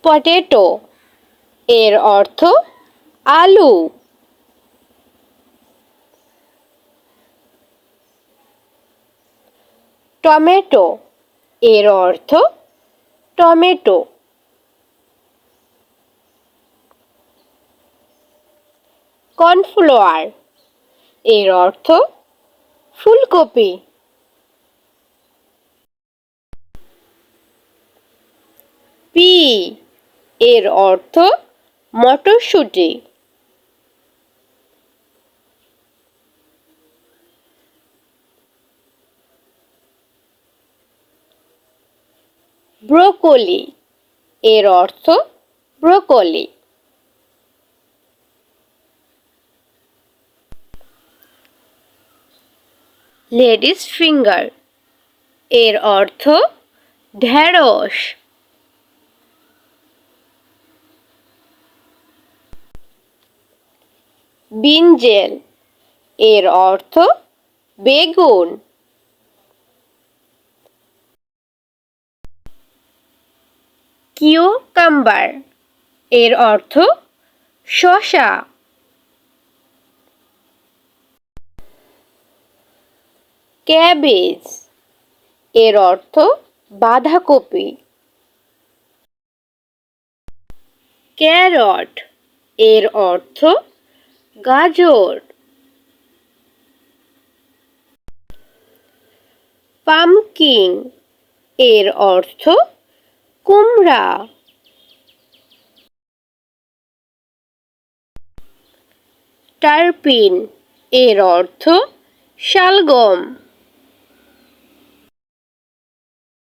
Potato এর অর্থ আলু। টমেটো এর অর্থ টমেটো। কর্নফ্লাওয়ার এর অর্থ ফুলকপি। পি এর অর্থ মটরশুঁটি। ব্রোকলি এর অর্থ ব্রোকলি। লেডিস ফিঙ্গার এর অর্থ ঢেঁড়স। ব্রিঞ্জাল এর অর্থ বেগুন। কিউকাম্বার এর অর্থ শসা। ক্যাবেজ এর অর্থ বাঁধাকপি। ক্যারট এর অর্থ গাজর। পামকিন এর অর্থ কুমড়া। টারপিন এর অর্থ শালগম।